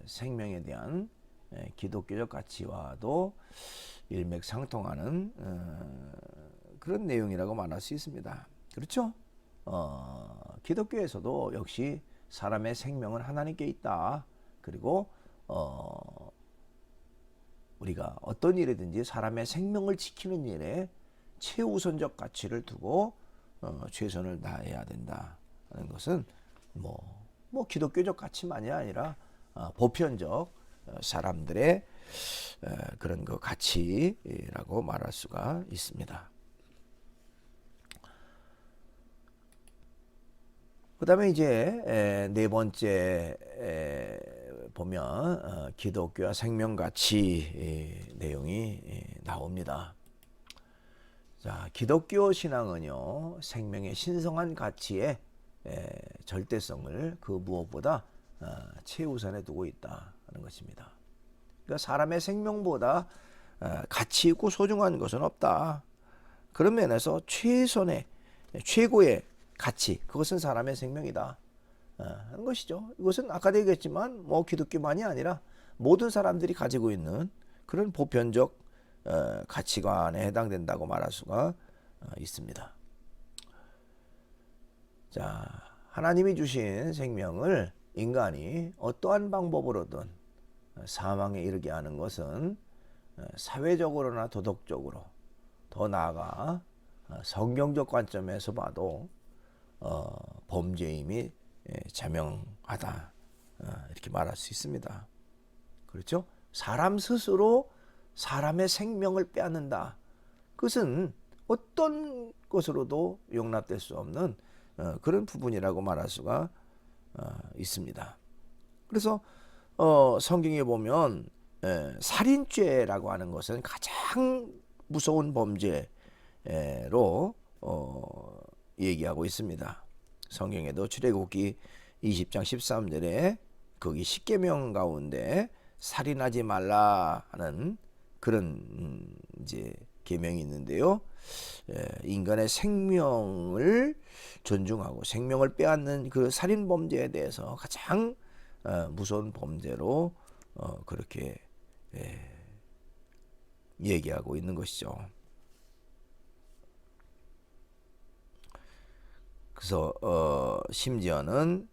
생명에 대한 기독교적 가치와도 일맥상통하는 그런 내용이라고 말할 수 있습니다. 그렇죠? 기독교에서도 역시 사람의 생명은 하나님께 있다. 그리고 우리가 어떤 일이든지 사람의 생명을 지키는 일에 최우선적 가치를 두고 최선을 다해야 된다는 것은 뭐 기독교적 가치만이 아니라 보편적 사람들의 그런 그 가치라고 말할 수가 있습니다. 그 다음에 이제 네 번째 보면 기독교와 생명가치 내용이 나옵니다. 자, 기독교 신앙은요, 생명의 신성한 가치의 절대성을 그 무엇보다 최우선에 두고 있다는 것입니다. 그러니까 사람의 생명보다 가치 있고 소중한 것은 없다. 그런 면에서 최고의 가치, 그것은 사람의 생명이다 하는 것이죠. 이것은 아까도 얘기했지만 뭐 기독교만이 아니라 모든 사람들이 가지고 있는 그런 보편적 가치관에 해당된다고 말할 수가 있습니다. 자, 하나님이 주신 생명을 인간이 어떠한 방법으로든 사망에 이르게 하는 것은 사회적으로나 도덕적으로, 더 나아가 성경적 관점에서 봐도 범죄임이 자명하다, 이렇게 말할 수 있습니다. 그렇죠? 사람 스스로 사람의 생명을 빼앗는다. 그것은 어떤 것으로도 용납될 수 없는 그런 부분이라고 말할 수가 있습니다. 그래서 성경에 보면 살인죄라고 하는 것은 가장 무서운 범죄로 얘기하고 있습니다. 성경에도 출애굽기 20장 13절에 거기 10계명 가운데 살인하지 말라 하는 그런 이제 계명이 있는데요. 인간의 생명을 존중하고 생명을 빼앗는 그 살인 범죄에 대해서 가장 무서운 범죄로 그렇게 얘기하고 있는 것이죠. 그래서 심지어는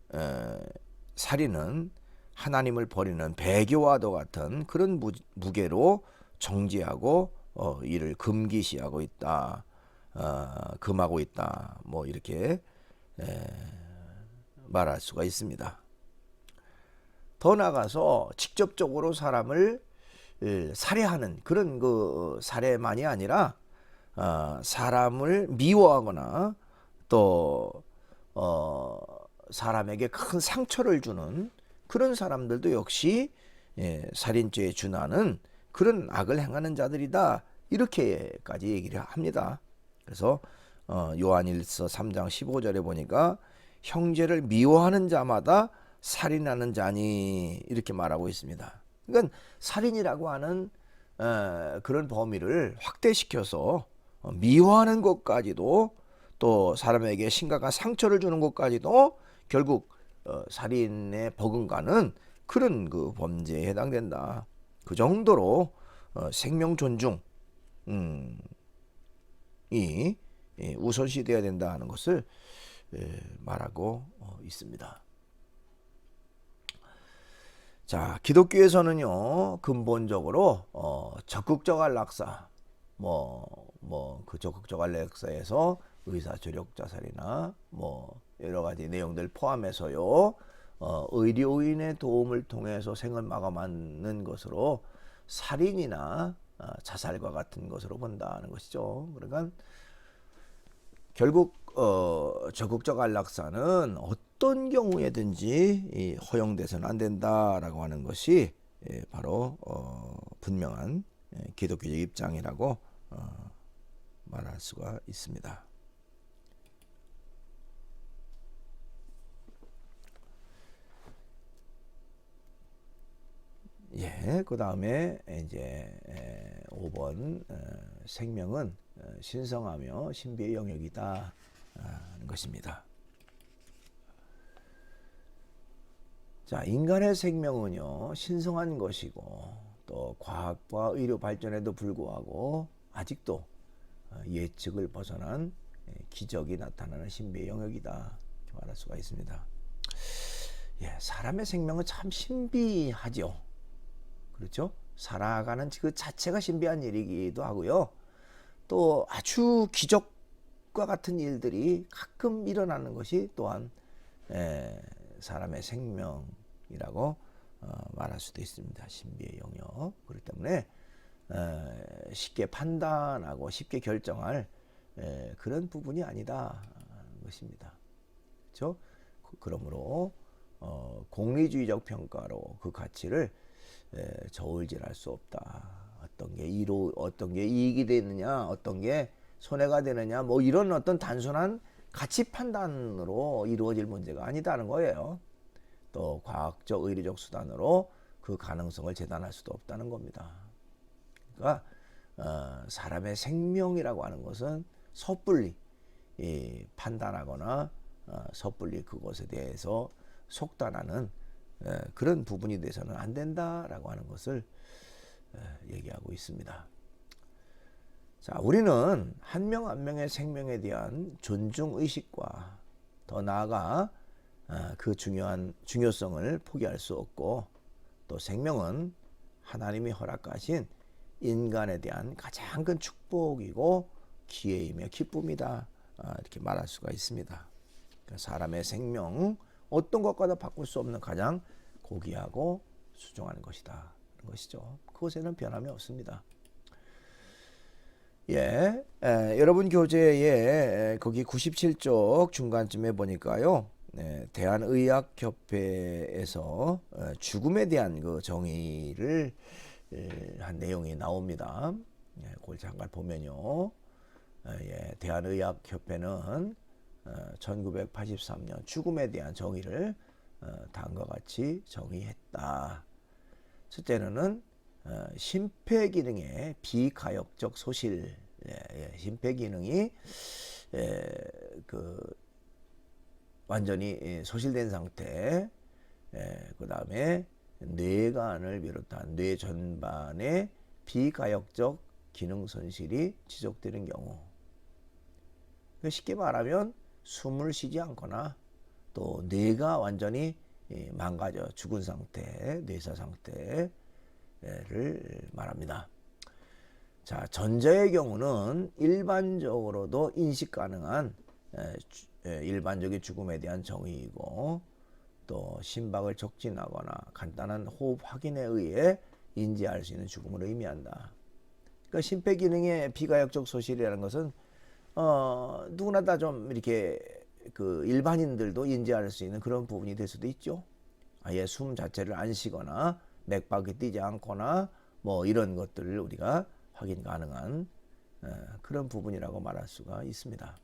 살인은 하나님을 버리는 배교와도 같은 그런 무게로 정죄하고 이를 금기시하고 있다, 금하고 있다, 뭐 이렇게 말할 수가 있습니다. 더 나아가서 직접적으로 사람을 살해하는 그런 그 살해만이 아니라 사람을 미워하거나 또 사람에게 큰 상처를 주는 그런 사람들도 역시 살인죄에 준하는 그런 악을 행하는 자들이다, 이렇게까지 얘기를 합니다. 그래서 요한일서 3장 15절에 보니까 형제를 미워하는 자마다 살인하는 자니, 이렇게 말하고 있습니다. 그러니까 살인이라고 하는 그런 범위를 확대시켜서 미워하는 것까지도 또 사람에게 심각한 상처를 주는 것까지도 결국 살인에 버금가는 그런 그 범죄에 해당된다. 그 정도로 생명 존중이 우선시돼야 된다 하는 것을 말하고 있습니다. 자, 기독교에서는요 근본적으로 적극적 안락사, 그 적극적 안락사에서 의사 조력 자살이나 여러 가지 내용들 포함해서요 의료인의 도움을 통해서 생을 마감하는 것으로 살인이나 자살과 같은 것으로 본다는 것이죠. 그러니까 결국 적극적 안락사는 어떤 경우에든지 허용돼서는 안 된다라고 하는 것이 바로 분명한 기독교적 입장이라고 말할 수가 있습니다. 예, 그 다음에 이제 5번 생명은 신성하며 신비의 영역이다 하는 것입니다. 자, 인간의 생명은요 신성한 것이고 또 과학과 의료 발전에도 불구하고 아직도 예측을 벗어난 기적이 나타나는 신비의 영역이다 이렇게 말할 수가 있습니다. 예, 사람의 생명은 참 신비하죠. 그렇죠? 살아가는 그 자체가 신비한 일이기도 하고요. 또 아주 기적과 같은 일들이 가끔 일어나는 것이 또한 사람의 생명이라고 말할 수도 있습니다. 신비의 영역. 그렇기 때문에 쉽게 판단하고 쉽게 결정할 그런 부분이 아니다 것입니다. 그렇죠? 그러므로 공리주의적 평가로 그 가치를 저울질할 수 없다. 어떤 게 이익이 되느냐, 어떤 게 손해가 되느냐, 이런 어떤 단순한 가치 판단으로 이루어질 문제가 아니다는 거예요. 또 과학적 의료적 수단으로 그 가능성을 재단할 수도 없다는 겁니다. 그러니까 사람의 생명이라고 하는 것은 섣불리 판단하거나 섣불리 그것에 대해서 속단하는 그런 부분이 돼서는 안 된다라고 하는 것을 얘기하고 있습니다. 자, 우리는 한 명 한 명의 생명에 대한 존중 의식과 더 나아가 그 중요성을 포기할 수 없고, 또 생명은 하나님이 허락하신 인간에 대한 가장 큰 축복이고 기회이며 기쁨이다 이렇게 말할 수가 있습니다. 그러니까 사람의 생명 어떤 것과도 바꿀 수 없는 가장 고귀하고 수종한 것이다 하는 것이죠. 그것에는 변함이 없습니다. 예, 여러분 교재에 거기 97쪽 중간쯤에 보니까요, 대한의학협회에서 죽음에 대한 그 정의를 한 내용이 나옵니다. 그걸 잠깐 보면요, 대한의학협회는 1983년 죽음에 대한 정의를 다음과 같이 정의했다. 첫째는 심폐기능의 비가역적 소실, 심폐기능이 완전히 소실된 상태, 그 다음에 뇌간을 비롯한 뇌 전반의 비가역적 기능 손실이 지속되는 경우, 쉽게 말하면 숨을 쉬지 않거나 또 뇌가 완전히 망가져 죽은 상태, 뇌사 상태를 말합니다. 자, 전자의 경우는 일반적으로도 인식 가능한 일반적인 죽음에 대한 정의이고, 또 심박을 촉진하거나 간단한 호흡 확인에 의해 인지할 수 있는 죽음을 의미한다. 그러니까 심폐기능의 비가역적 소실이라는 것은 누구나 다 좀 이렇게 그 일반인들도 인지할 수 있는 그런 부분이 될 수도 있죠. 아예 숨 자체를 안 쉬거나 맥박이 뛰지 않거나 이런 것들을 우리가 확인 가능한 그런 부분이라고 말할 수가 있습니다.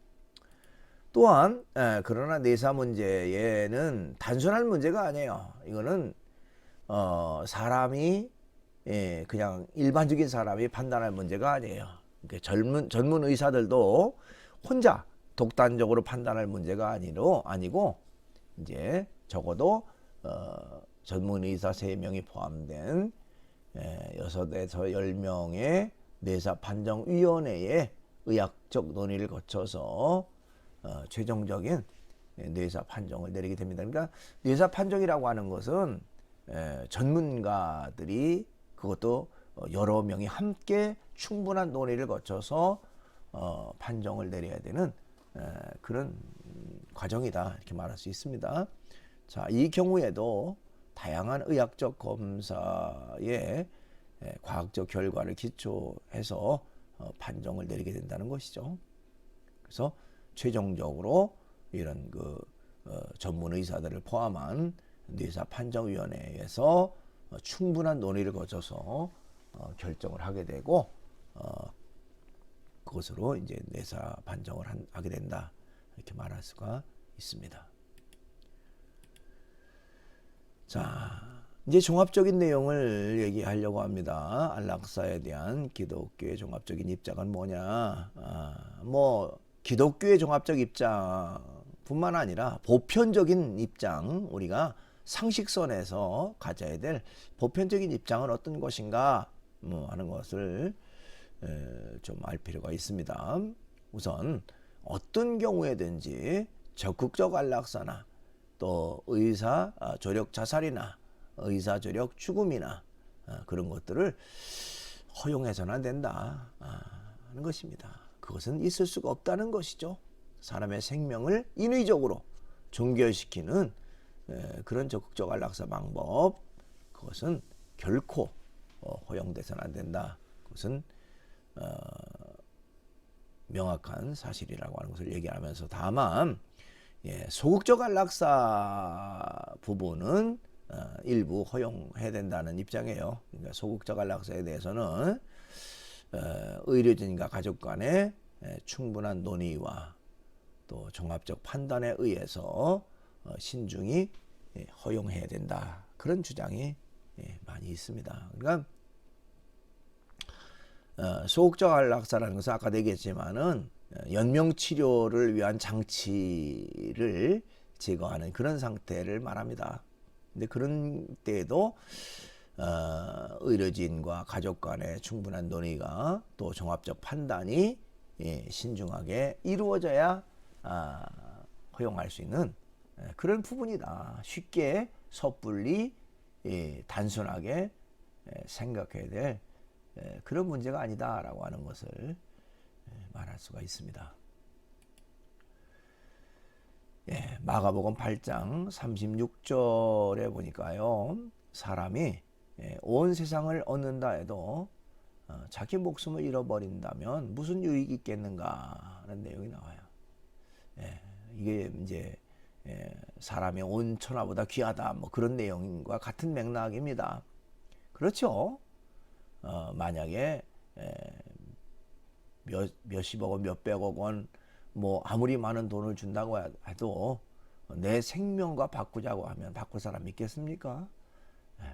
또한 그러나 뇌사 문제에는 단순한 문제가 아니에요. 이거는 사람이 그냥 일반적인 사람이 판단할 문제가 아니에요. 전문 의사들도 혼자 독단적으로 판단할 문제가 아니고 이제 적어도 전문 의사 3명이 포함된 6에서 10명의 뇌사 판정위원회의 의학적 논의를 거쳐서 최종적인 뇌사 판정을 내리게 됩니다. 그러니까 뇌사 판정이라고 하는 것은 전문가들이 그것도 여러 명이 함께 충분한 논의를 거쳐서 판정을 내려야 되는 그런 과정이다 이렇게 말할 수 있습니다. 자, 이 경우에도 다양한 의학적 검사의 과학적 결과를 기초해서 판정을 내리게 된다는 것이죠. 그래서 최종적으로 이런 전문 의사들을 포함한 뇌사 판정위원회에서 충분한 논의를 거쳐서 결정을 하게 되고 그것으로 이제 뇌사 판정을 하게 된다 이렇게 말할 수가 있습니다. 자, 이제 종합적인 내용을 얘기하려고 합니다. 안락사에 대한 기독교의 종합적인 입장은 뭐냐? 기독교의 종합적 입장뿐만 아니라 보편적인 입장, 우리가 상식선에서 가져야 될 보편적인 입장은 어떤 것인가 하는 것을 좀 알 필요가 있습니다. 우선 어떤 경우에든지 적극적 안락사나 또 의사 조력 자살이나 의사 조력 죽음이나 그런 것들을 허용해서는 안 된다 하는 것입니다. 그것은 있을 수가 없다는 것이죠. 사람의 생명을 인위적으로 종결시키는 그런 적극적 안락사 방법, 그것은 결코 허용돼서는 안 된다. 그것은 명확한 사실이라고 하는 것을 얘기하면서, 다만 소극적 안락사 부분은 일부 허용해야 된다는 입장이에요. 그러니까 소극적 안락사에 대해서는 의료진과 가족 간의 충분한 논의와 또 종합적 판단에 의해서 신중히 허용해야 된다. 그런 주장이 많이 있습니다. 그러니까 소극적 안락사라는 것은 아까도 얘기했지만은 연명 치료를 위한 장치를 제거하는 그런 상태를 말합니다. 근데 그런 때에도 의료진과 가족 간의 충분한 논의가 또 종합적 판단이 신중하게 이루어져야 허용할 수 있는 그런 부분이다. 쉽게 섣불리 단순하게 생각해야 될 그런 문제가 아니다라고 하는 것을 말할 수가 있습니다. 마가복음 8장 36절에 보니까요, 사람이 온 세상을 얻는다 해도 자기 목숨을 잃어버린다면 무슨 유익이 있겠는가 하는 내용이 나와요. 이게 이제 사람의 온 천하보다 귀하다 뭐 그런 내용과 같은 맥락입니다. 그렇죠. 만약에 몇십억 원, 몇백억 원, 뭐 아무리 많은 돈을 준다고 해도 내 생명과 바꾸자고 하면 바꿀 사람 있겠습니까?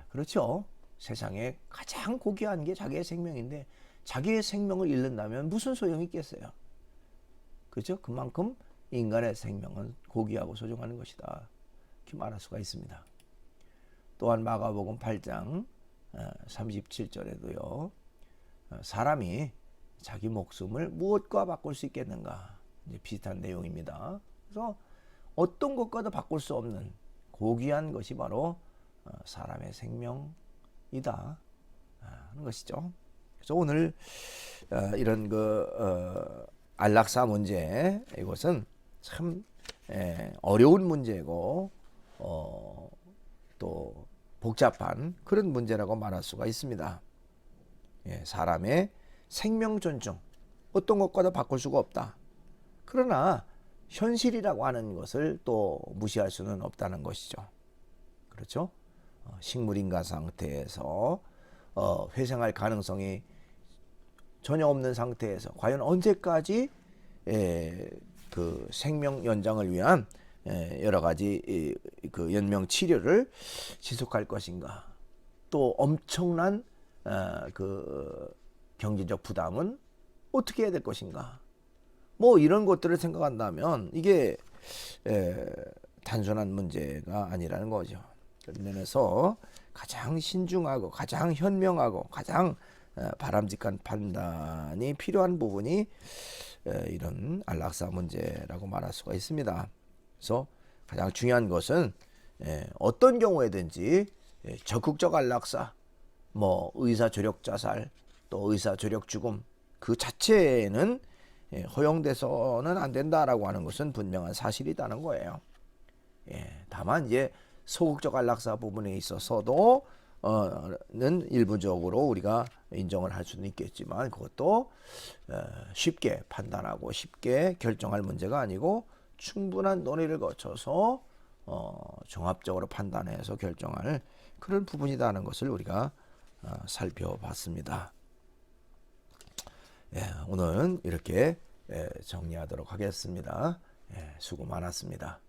그렇죠. 세상에 가장 고귀한 게 자기의 생명인데 자기의 생명을 잃는다면 무슨 소용이 있겠어요? 그렇죠? 그만큼 인간의 생명은 고귀하고 소중한 것이다. 이렇게 말할 수가 있습니다. 또한 마가복음 8장 37절에도요. 사람이 자기 목숨을 무엇과 바꿀 수 있겠는가? 이제 비슷한 내용입니다. 그래서 어떤 것과도 바꿀 수 없는 고귀한 것이 바로 사람의 생명이다 하는 것이죠. 그래서 오늘 이런 안락사 문제, 이것은 참 어려운 문제고 또 복잡한 그런 문제라고 말할 수가 있습니다. 사람의 생명 존중, 어떤 것과도 바꿀 수가 없다. 그러나 현실이라고 하는 것을 또 무시할 수는 없다는 것이죠. 그렇죠? 식물인가 상태에서 회생할 가능성이 전혀 없는 상태에서 과연 언제까지 그 생명 연장을 위한 여러 가지 그 연명 치료를 지속할 것인가? 또 엄청난 그 경제적 부담은 어떻게 해야 될 것인가? 뭐 이런 것들을 생각한다면 이게 단순한 문제가 아니라는 거죠. 그런 면에서 가장 신중하고 가장 현명하고 가장 바람직한 판단이 필요한 부분이 이런 안락사 문제라고 말할 수가 있습니다. 그래서 가장 중요한 것은 어떤 경우에든지 적극적 안락사, 뭐 의사 조력 자살, 또 의사 조력 죽음 그 자체는 허용돼서는 안 된다라고 하는 것은 분명한 사실이라는 거예요. 다만 이제 소극적 안락사 부분에 있어서도 는 일부적으로 우리가 인정을 할 수는 있겠지만 그것도 쉽게 판단하고 쉽게 결정할 문제가 아니고 충분한 논의를 거쳐서 종합적으로 판단해서 결정할 그런 부분이라는 것을 우리가 살펴봤습니다. 오늘은 이렇게 정리하도록 하겠습니다. 수고 많았습니다.